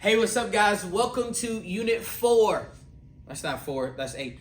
Hey, what's up, guys? Welcome to Unit 4. That's not 4, that's 8.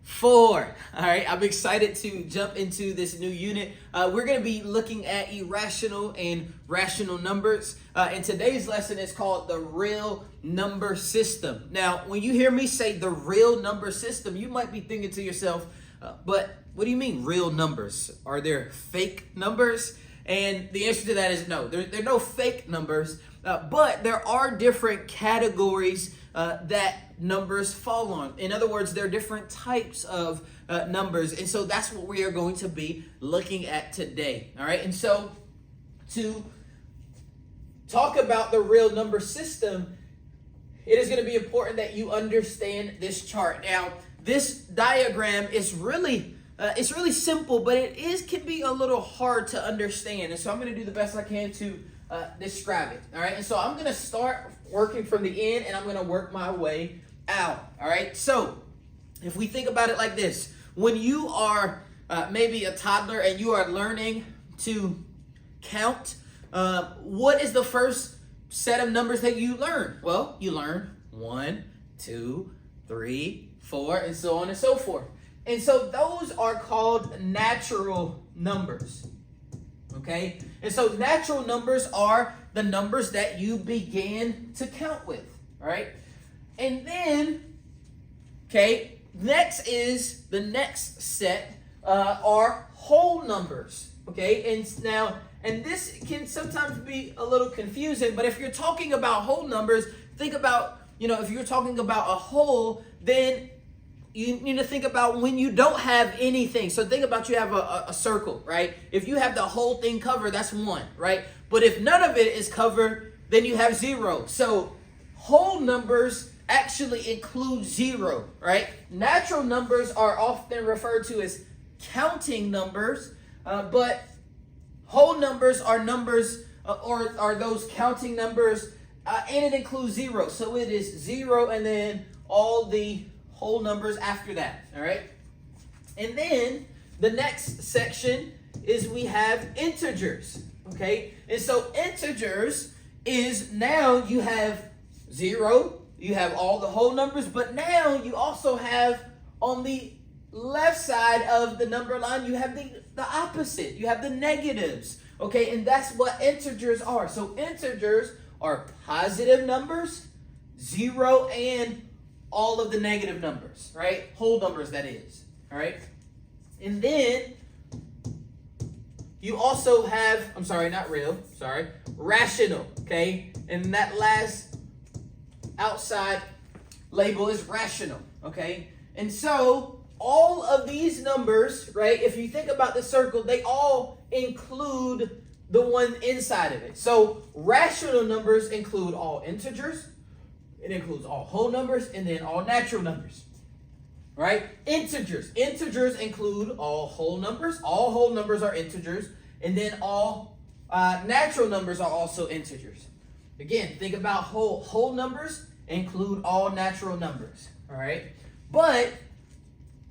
4. All right, I'm excited to jump into this new unit. We're going to be looking at irrational and rational numbers. And today's lesson is called the real number system. Now, when you hear me say the real number system, you might be thinking to yourself, but what do you mean real numbers? Are there fake numbers? And the answer to that is no. There are no fake numbers, but there are different categories that numbers fall on. In other words, there are different types of numbers. And so that's what we are going to be looking at today. All right. And so to talk about the real number system, it is going to be important that you understand this chart. Now, this diagram is really it's really simple, but it can be a little hard to understand. And so I'm going to do the best I can to describe it. All right. And so I'm going to start working from the end and I'm going to work my way out. All right. So if we think about it like this, when you are maybe a toddler and you are learning to count, what is the first set of numbers that you learn? Well, you learn 1, 2, 3, 4, and so on and so forth. And so those are called natural numbers. Okay? And so natural numbers are the numbers that you began to count with. All right? And then, okay, next is the next set are whole numbers. Okay? And this can sometimes be a little confusing, but if you're talking about whole numbers, think about, if you're talking about a whole, then you need to think about when you don't have anything. So think about you have a circle, right? If you have the whole thing covered, that's 1, right? But if none of it is covered, then you have 0. So whole numbers actually include 0, right? Natural numbers are often referred to as counting numbers, but whole numbers are numbers or are those counting numbers, and it includes 0. So it is 0 and then all the whole numbers after that. All right. And then the next section is we have integers. Okay. And so integers is now you have 0, you have all the whole numbers, but now you also have on the left side of the number line, you have the opposite. You have the negatives. Okay. And that's what integers are. So integers are positive numbers, 0, and all of the negative numbers, right? Whole numbers, that is, all right? And then you also have, rational, okay? And that last outside label is rational, okay? And so all of these numbers, right, if you think about the circle, they all include the one inside of it. So rational numbers include all integers, it includes all whole numbers, and then all natural numbers, right? Integers include all whole numbers. All whole numbers are integers, and then all natural numbers are also integers. Again, think about whole numbers include all natural numbers, all right? But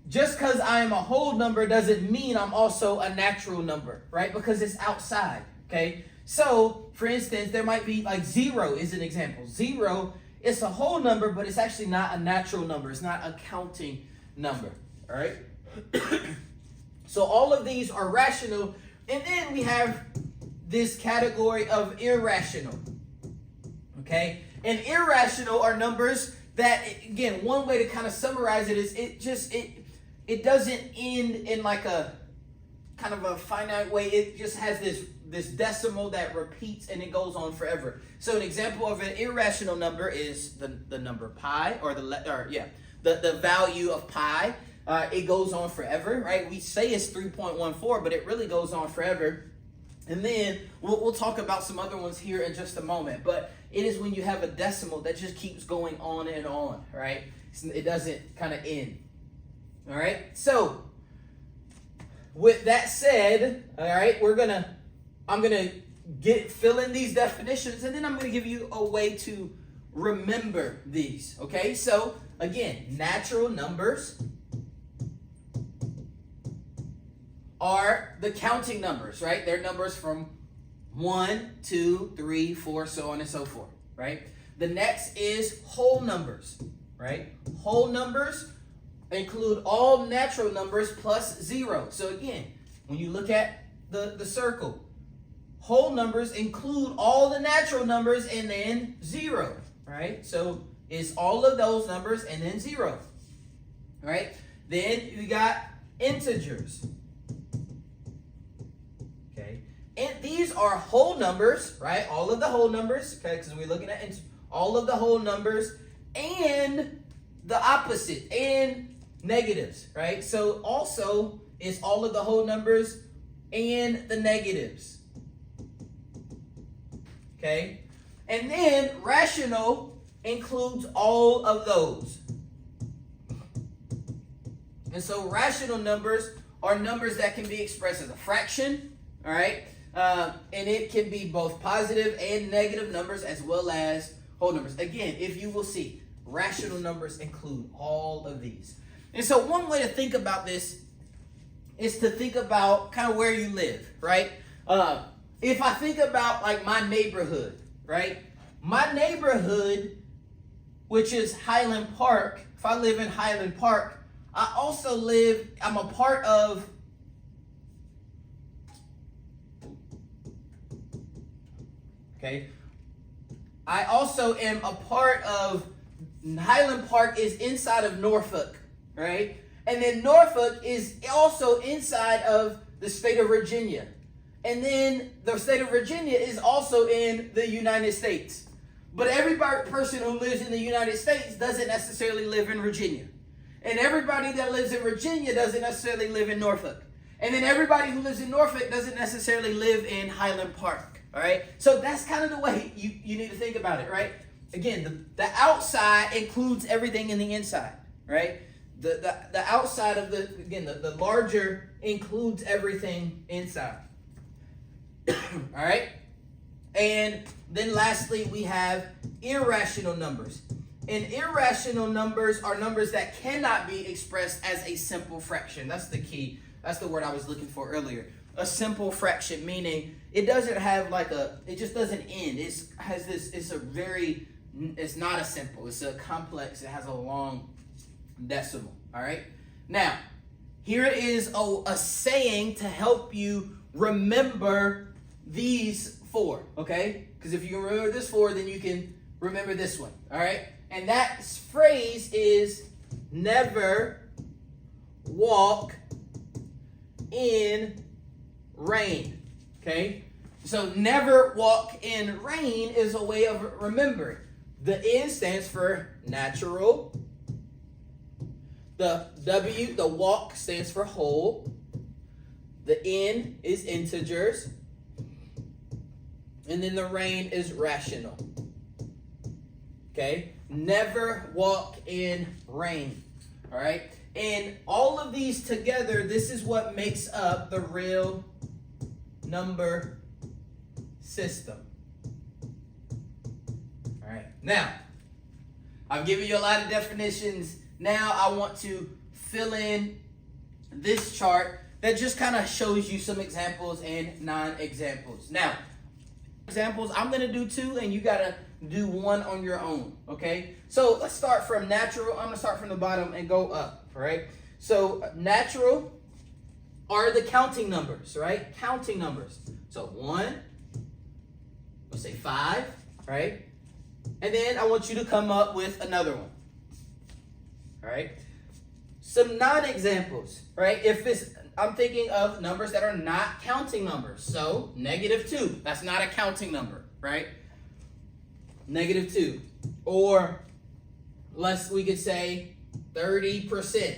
just because I am a whole number doesn't mean I'm also a natural number, right? Because it's outside, okay? So, for instance, there might be like 0 is an example. 0, it's a whole number, but it's actually not a natural number. It's not a counting number, all right? So all of these are rational. And then we have this category of irrational, okay? And irrational are numbers that, again, one way to kind of summarize it is it doesn't end in like a kind of a finite way. It just has this decimal that repeats and it goes on forever. So an example of an irrational number is the number pi, or the value of pi. It goes on forever, right? We say it's 3.14, but it really goes on forever. And then we'll talk about some other ones here in just a moment. But it is when you have a decimal that just keeps going on and on, right? It doesn't kind of end. All right. So with that said, all right, I'm gonna fill in these definitions, and then I'm gonna give you a way to remember these. Okay. So again, natural numbers are the counting numbers, right? They're numbers from 1, 2, 3, 4, so on and so forth, right? The next is whole numbers, right? Whole numbers include all natural numbers plus 0. So again, when you look at the circle, whole numbers include all the natural numbers and then 0, right? So it's all of those numbers and then 0, right? Then we got integers, okay? And these are whole numbers, right? All of the whole numbers, okay? Because we're looking at all of the whole numbers and the opposite, and negatives, right? So also it's all of the whole numbers and the negatives. Okay? And then rational includes all of those. And so rational numbers are numbers that can be expressed as a fraction, all right? And it can be both positive and negative numbers as well as whole numbers. Again, if you will see, rational numbers include all of these. And so one way to think about this is to think about kind of where you live, right? If I think about like my neighborhood, right? My neighborhood, which is Highland Park, if I live in Highland Park, I'm a part of I also am a part of Highland Park is inside of Norfolk, right? And then Norfolk is also inside of the state of Virginia. And then the state of Virginia is also in the United States. But every person who lives in the United States doesn't necessarily live in Virginia. And everybody that lives in Virginia doesn't necessarily live in Norfolk. And then everybody who lives in Norfolk doesn't necessarily live in Highland Park. All right? So that's kind of the way you need to think about it, right? Again, the outside includes everything in the inside, right? The outside of the larger includes everything inside. All right? And then lastly, we have irrational numbers. And irrational numbers are numbers that cannot be expressed as a simple fraction. That's the key. That's the word I was looking for earlier. A simple fraction, meaning it doesn't have it just doesn't end. It's not a simple, it's a complex, it has a long decimal, all right? Now, here is a saying to help you remember these four, okay? Because if you can remember this four, then you can remember this one, all right? And that phrase is never walk in rain, okay? So never walk in rain is a way of remembering. The N stands for natural. The W, the walk, stands for whole. The N is integers. And then the rain is rational. Okay? Never walk in rain. All right? And all of these together, this is what makes up the real number system. All right. Now, I've given you a lot of definitions. Now I want to fill in this chart that just kind of shows you some examples and non-examples. Now, examples, I'm going to do 2 and you got to do 1 on your own, okay? So let's start from natural. I'm going to start from the bottom and go up, right? So natural are the counting numbers, right? Counting numbers. So 1, let's say 5, right? And then I want you to come up with another one, all right? Some non-examples, right? I'm thinking of numbers that are not counting numbers. So -2, that's not a counting number, right? -2. Or we could say 30%,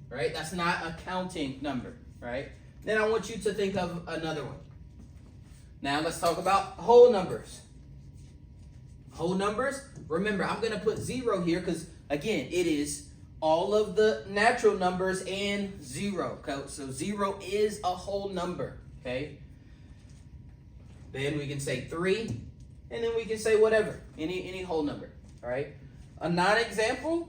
right? That's not a counting number, right? Then I want you to think of another one. Now let's talk about whole numbers. Whole numbers, remember, I'm going to put 0 here because, again, it is all of the natural numbers and 0. Okay? So 0 is a whole number, okay? Then we can say 3, and then we can say whatever, any whole number, all right? A non-example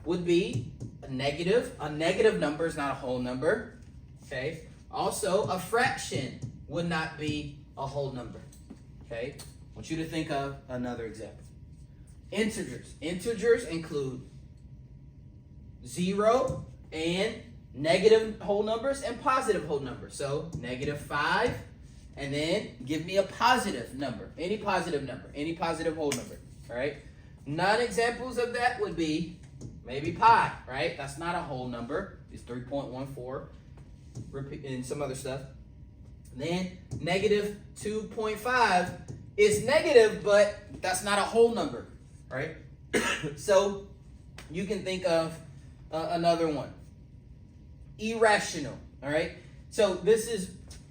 would be a negative. A negative number is not a whole number, okay? Also, a fraction would not be a whole number, okay? I want you to think of another example. Integers. Integers include 0 and negative whole numbers and positive whole numbers. So -5, and then give me a positive number, any positive whole number, all right? Non-examples of that would be maybe pi, right? That's not a whole number. It's 3.14, and some other stuff. Then -2.5 is negative, but that's not a whole number, right? So you can think of another one. Irrational, all right? So this is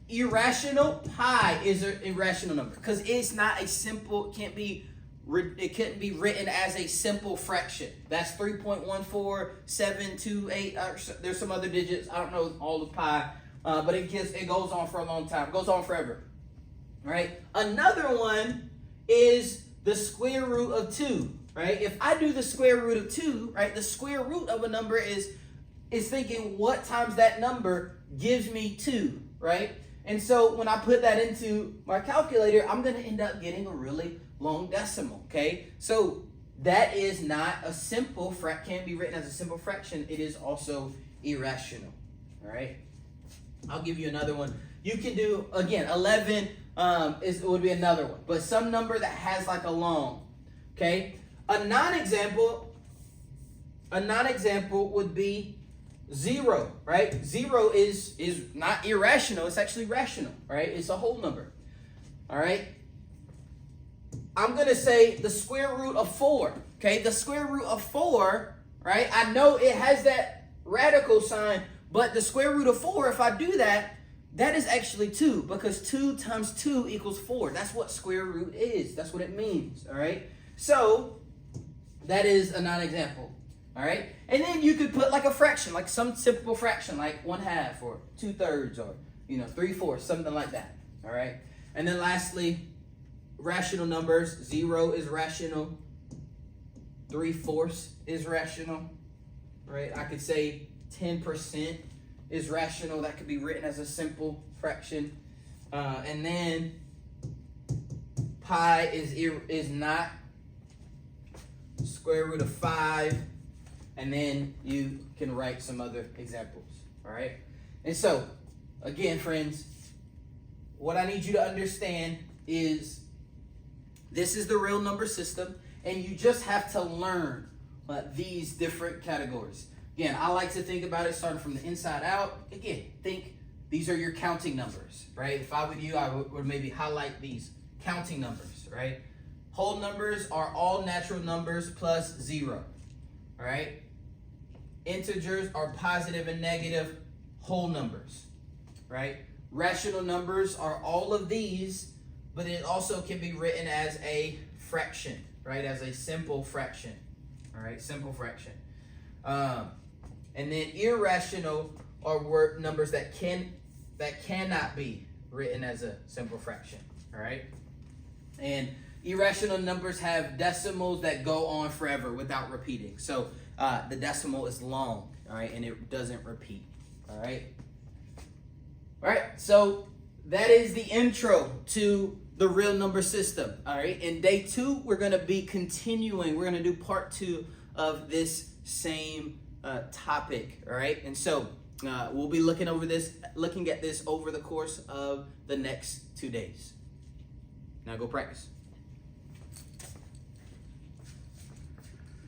irrational. Pi is an irrational number because it's not a simple, it couldn't be written as a simple fraction. That's 3.14728. There's some other digits. I don't know all of pi, but it goes on for a long time. It goes on forever. All right. Another one is the square root of 2. Right. If I do the square root of 2, right, the square root of a number is thinking what times that number gives me 2. Right. And so when I put that into my calculator, I'm going to end up getting a really long decimal, okay? So that is not a simple can't be written as a simple fraction. It is also irrational, all right? I'll give you another one. You can do, again, 11 would be another one, but some number that has like a long, okay? A non-example would be 0, right? 0 is not irrational. It's actually rational, right? It's a whole number, all right? I'm going to say the square root of 4, okay? The square root of 4, right? I know it has that radical sign, but the square root of 4, if I do that, that is actually 2 because 2 times 2 equals 4. That's what square root is. That's what it means, all right? So that is a non-example, all right? And then you could put like a fraction, like some simple fraction, like 1/2 or 2/3 or, 3/4, something like that, all right? And then lastly, rational numbers. 0 is rational. 3/4 is rational, right? I could say 10% is rational. That could be written as a simple fraction. And then pi is not. Square root of 5. And then you can write some other examples, all right? And so, again, friends, what I need you to understand is this is the real number system, and you just have to learn these different categories. Again, I like to think about it starting from the inside out. Again, think these are your counting numbers, right? If I were you, I would maybe highlight these counting numbers, right? Whole numbers are all natural numbers plus 0, all right? Integers are positive and negative whole numbers, right? Rational numbers are all of these, but it also can be written as a fraction, right? As a simple fraction, all right? Simple fraction. And then irrational are numbers that cannot be written as a simple fraction, all right? And irrational numbers have decimals that go on forever without repeating. So the decimal is long, all right, and it doesn't repeat, all right? All right, so that is the intro to the real number system, all right? In day 2, we're going to be continuing. We're going to do part 2 of this same topic, all right? And so we'll be looking at this over the course of the next 2 days. Now go practice.